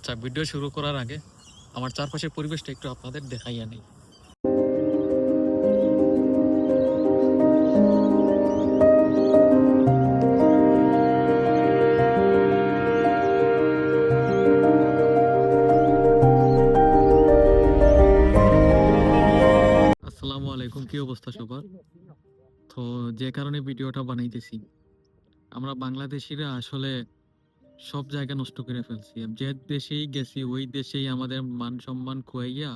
আচ্ছা, ভিডিও শুরু করার আগে আমার চারপাশের পরিবেশটা একটু আপনাদের দেখাইয়া নেই। আসসালামু আলাইকুম, কি অবস্থা সবার? তো যে কারণে ভিডিওটা বানাইতেছি, আমরা বাংলাদেশিরা আসলে সব জায়গা নষ্ট করে ফেলছি। যে দেশেই গেছি ওই দেশেই আমাদের মান সম্মান খুয়াইয়া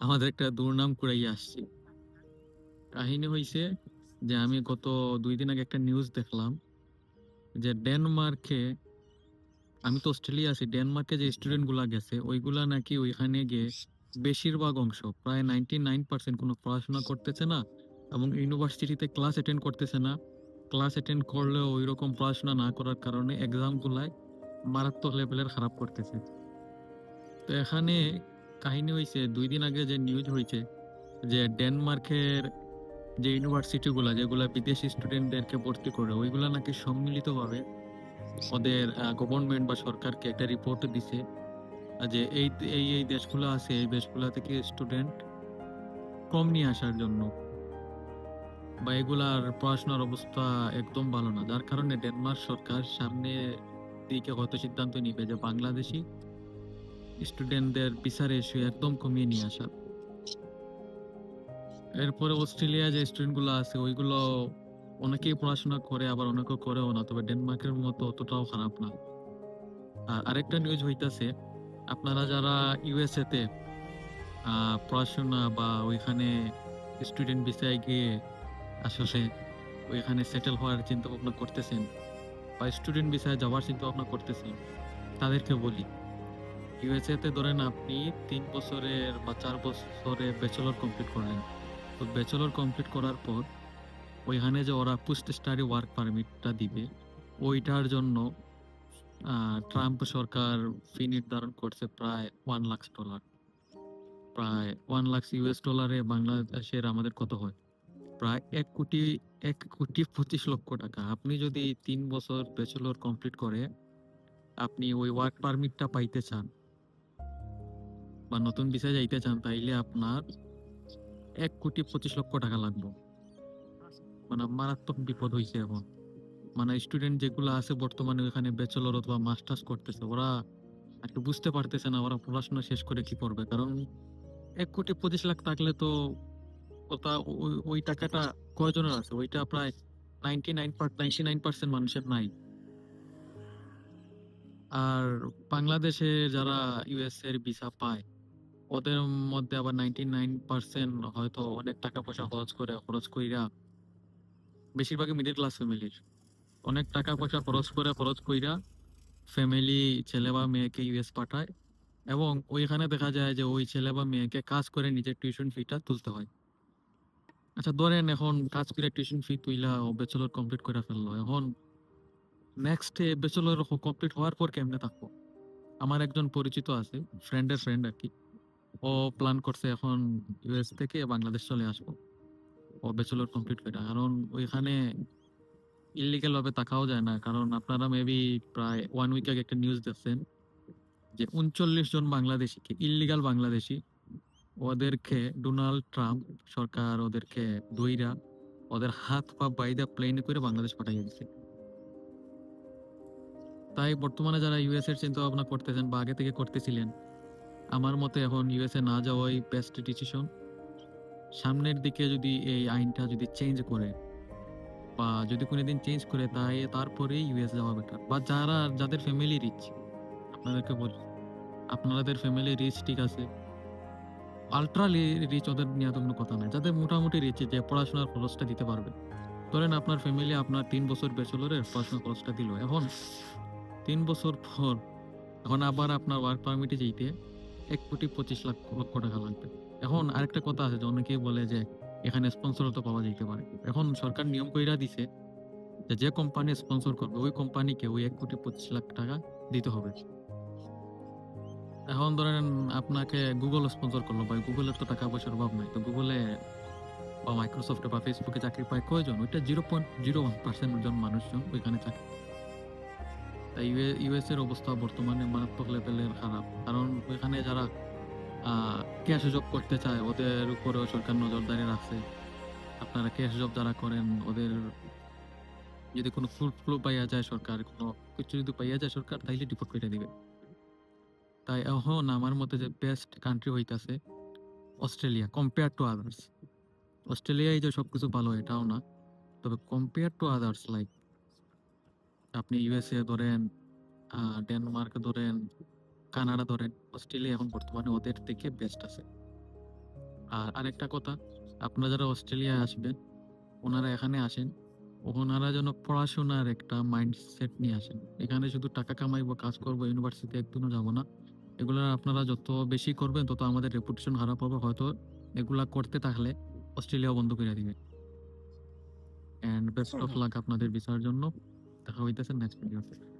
আমাদের একটা দুর্নাম কুড়াইয়া আসছি। কাহিনী হইছে যে আমি গত 2 দিন আগে একটা নিউজ দেখলাম যে ডেনমার্কে, আমি তো অস্ট্রেলিয়া আছি, ডেনমার্কে যে স্টুডেন্ট গুলা গেছে ওইগুলা নাকি ওইখানে গিয়ে বেশিরভাগ অংশ প্রায় 99% কোনো পড়াশোনা করতেছে না এবং ইউনিভার্সিটিতে ক্লাস অ্যাটেন্ড করতেছে না। ক্লাস অ্যাটেন্ড করলেও ওই রকম পড়াশোনা না করার কারণে এক্সাম গুলায় মারাত্মক লেভেলের খারাপ করতেছে। তো এখানে কাহিনী হয়েছে 2 দিন আগে যে নিউজ হয়েছে যে ডেনমার্কের যে ইউনিভার্সিটি গুলা যেগুলা বিদেশি স্টুডেন্টদেরকে ভর্তি করে ওইগুলা নাকি সম্মিলিতভাবে ওদের গভর্নমেন্ট বা সরকারকে একটা রিপোর্ট দিছে যে এই দেশগুলো আছে, এই দেশগুলা থেকে স্টুডেন্ট কম নিয়ে আসার জন্য, বা এগুলার পড়াশোনার অবস্থা একদম ভালো না, যার কারণে ডেনমার্ক সরকার সামনে দিকে হয়তো সিদ্ধান্ত নিবে যে বাংলাদেশি স্টুডেন্টদের ভিসা রেশিও একদম কমিয়ে নিয়ে আসা। এরপরে অস্ট্রেলিয়া যে স্টুডেন্ট গুলো আছে ওইগুলো অনেকেই পড়াশোনা করে আবার অনেকে করেও না, তবে ডেনমার্কের মতো অতটাও খারাপ না। আর আরেকটা নিউজ হইতাছে, আপনারা যারা ইউএসএ তে পড়াশোনা বা ওইখানে স্টুডেন্ট ভিসায় গিয়ে আসলে ওইখানে সেটেল হওয়ার চিন্তা ভাবনা করতেছেন বা স্টুডেন্ট ভিসায় যাওয়ার চিন্তা ভাবনা করতেছেন, তাদেরকে বলি, ইউএসএ তে ধরেন আপনি 3 বছরের বা 4 বছরে ব্যাচেলর কমপ্লিট করলেন। তো ব্যাচেলর কমপ্লিট করার পর ওইখানে যে ওরা পোস্ট স্টাডি ওয়ার্ক পারমিটটা দিবে, ওইটার জন্য ট্রাম্প সরকার ফি নির্ধারণ করছে প্রায় $1 লাখ। প্রায় $1 লাখ বাংলাদেশের আমাদের কত হয়? প্রায় 1,25,00,000 টাকা। আপনি যদি 3 বছর ব্যাচেলর কমপ্লিট করে আপনি ওই ওয়ার্ক পারমিটটা পাইতে চান বা নতুন ভিসায় যাইতে চান, তাইলে আপনার 1,25,00,000 টাকা লাগবে। মানে মারাত্মক বিপদ হয়েছে এখন। মানে স্টুডেন্ট যেগুলো আছে বর্তমানে ওখানে ব্যাচেলর অথবা মাস্টার্স করতেছে, ওরা আর কি বুঝতে পারতেছে না ওরা পড়াশোনা শেষ করে কি করবে, কারণ 1,25,00,000 থাকলে তো ওটা ওই টাকাটা কয়জনের আছে? ওইটা প্রায় 99% মানুষের নাই। আর বাংলাদেশে যারা ইউএস এর ভিসা পায় ওদের মধ্যে আবার 99% হয়তো অনেক টাকা পয়সা খরচ কইরা, বেশিরভাগই মিডল ক্লাস ফ্যামিলির, অনেক টাকা পয়সা খরচ কইরা ফ্যামিলি ছেলে বা মেয়েকে ইউএস পাঠায় এবং ওইখানে দেখা যায় যে ওই ছেলে বা মেয়েকে কাজ করে নিজের টিউশন ফিটা তুলতে হয়। আচ্ছা, ধরেন এখন কাজ করে টিউশন ফি তুইলা ও ব্যাচেলর কমপ্লিট করে ফেললো, এখন নেক্সট ব্যাচেলর কমপ্লিট হওয়ার পর কেমনে থাকবো? আমার একজন পরিচিত আছে, ফ্রেন্ডের ফ্রেন্ড আর কি, ও প্ল্যান করছে এখন ইউএস থেকে বাংলাদেশ চলে আসবো ও ব্যাচেলর কমপ্লিট করে, কারণ ওইখানে ইলিগাল ভাবে থাকাও যায় না। কারণ আপনারা মেবি প্রায় 1 উইক আগে একটা নিউজ দেখছেন যে 39 জন বাংলাদেশিকে, ইল্লিগাল বাংলাদেশি, ওদেরকে ডোনাল্ড ট্রাম্প সরকার ওদেরকে ধইরা ওদের হাত পা বাইদা প্লেনে করে বাংলাদেশ পাঠাইয়া দিছে। তাই বর্তমানে যারা ইউএস এর চিন্তা ভাবনা করতেছেন বা আগে থেকে করতেছিলেন, আমার মতে এখন ইউএসএ না যাওয়াই বেস্ট ডিসিশন। সামনের দিকে যদি এই আইনটা যদি চেঞ্জ করে বা যদি কোনোদিন চেঞ্জ করে, তাই তারপরেই ইউএস যাওয়া বেটার। বা যাদের ফ্যামিলি রিচ, আপনাদেরকে বলি, আপনাদের ফ্যামিলি রিচ ঠিক আছে, আল্ট্রা রিচ ওদের নিয়ে তো কোনো কথা নাই, যাদের মোটামুটি রিচ যে পড়াশোনার খরচটা দিতে পারবে। ধরেন আপনার ফ্যামিলি আপনার 3 বছর ব্যাচেলরের পড়াশোনার খরচটা দিল, এখন 3 বছর পর এখন আবার আপনার ওয়ার্ক পারমিটে যেতে 1,25,00,000 টাকা লাগবে। এখন আরেকটা কথা আছে যে অনেকেই বলে যে এখানে স্পন্সরও তো পাওয়া যেতে পারে। এখন সরকার নিয়ম কইরা দিছে যে যে কোম্পানি স্পন্সর করবে ওই কোম্পানিকে ওই 1,25,00,000 টাকা দিতে হবে। এখন ধরেন আপনাকে গুগল স্পন্সর করলো, ভাই গুগলের তো টাকা পয়সার অভাব নাই, তো গুগলে বা মাইক্রোসফটে বা ফেসবুকে চাকরি পায় কয়জন? ওইটা 0.01% জন মানুষজন ওইখানে চাকরি। তাই ইউএস এর অবস্থা বর্তমানে মারাত্মক লেভেলের খারাপ। কারণ ওইখানে যারা আ ক্যাশ জব করতে চায় ওদের উপরেও সরকার নজরদারি রাখছে। আপনারা ক্যাশ জব যারা করেন ওদের যদি কোনো ফ্লু পাইয়া যায় সরকার, কোনো কিছু যদি পাইয়া যায় সরকার তাইলে ডিপোর্ট কইরা দিবে। তাই এখন আমার মতে যে বেস্ট কান্ট্রি হইতাছে অস্ট্রেলিয়া কম্পেয়ার টু আদার্স। অস্ট্রেলিয়ায় যে সবকিছু ভালো এটাও না। তবে কম্পেয়ার টু আদার্স লাইক আপনি ইউএসএ ধরেন, আ ডেনমার্ক ধরেন, কানাডা ধরেন, অস্ট্রেলিয়া এখন বর্তমানে ওদের থেকে বেস্ট আছে। আর আরেকটা কথা, আপনারা যারা অস্ট্রেলিয়ায় আসবেন, ওনারা এখানে আসেন, ওনারা যেন পড়াশোনার একটা মাইন্ডসেট নিয়ে আসেন। এখানে শুধু টাকা কামাইবো, কাজ করবো, ইউনিভার্সিটি একদিনও যাবো না। এগুলা আপনারা যত বেশি করবেন তত আমাদের রেপুটেশন খারাপ হবে। হয়তো এগুলা করতে থাকলে অস্ট্রেলিয়াও বন্ধ কইরা দিবে। অ্যান্ড বেস্ট হুম, অফ হুম। লাক আপনাদের ভিসার জন্য। দেখা হইতেছে নেক্সট ভিডিওতে।